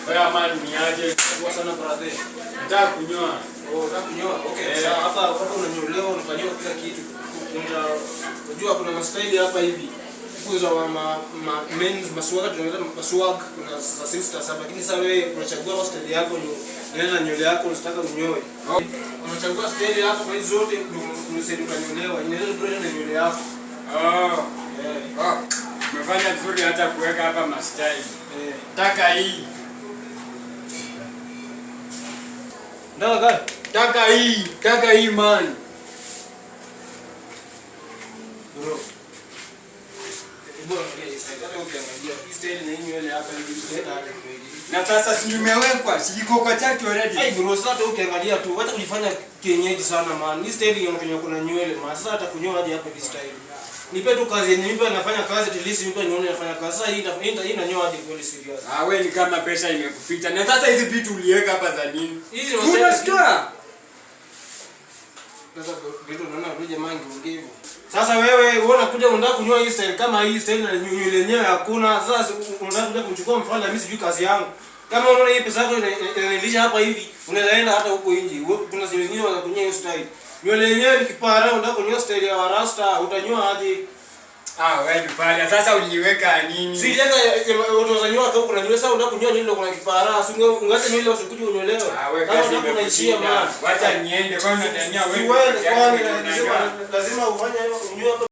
Wewe man niaje? Kwa sana brother. Nataka kunyoa. Oh, nataka kunyoa. Okay. Sawa, hapa unanyolewa, unafanywa kila kitu. Unajua kuna mastaili hapa hivi. Kuza wa men maswag tunaita maswag, kuna za sisters hapa. Lakini sasa wewe unachagua staili yako, nywele na nywele yako unataka unyoe. Unachagua staili yako kwa hizo zote unasema utanyolewa. Inaweza kuwa na nywele yako. Oh. Umefanya vizuri hata kuweka hapa mastaili. Taka hii. Ndawa gani? Taka hii man. Bro. Bora ndio ukiangalia style na nywele hapa hivi tena. Na sasa si nimewekwa, siko kwa chati already. Hey bro, sasa hata ukiangalia tu, wacha kujifanya kienyeji sana man. Hii style inaonekana kuna nywele, man. Sasa hata kunyoa hadi hapa hii style. Nipe tu kazi yenyewe, nipe nafanya kazi at least nipe nione nafanya kazi. Sasa hii inanyoa hadi kweli serious. Wewe ni kama pesa imekupita. Na sasa hizi vitu uliweka hapa za nini? Hizi unashtua. Sasa vitu unaona ruje mangi ungevu. Sasa wewe unakuja unataka kunyoa hii style kama hii style na nywele yenyewe hakuna. Sasa unataka kuja kumchukua mfano na mimi sijui kazi yangu. Kama unaona hii pesa yako inanilisha hapa hivi, unaweza enda hata huko nje. Kuna zile nyingine wanakunyoa hiyo style. Nywele yenyewe ni kipara, unataka kunyoa style ya warasta, utanyoa hadi wewe ni pale. Sasa uliweka nini? Si jaka watu wazanyoa tu kuna nywele sasa unataka kunyoa nywele kuna kipara, si ungaze nywele usikuje unyolewe. Wewe kazi unaishia man. Wacha niende kwanza ndania wewe. Lazima ufanye unyoe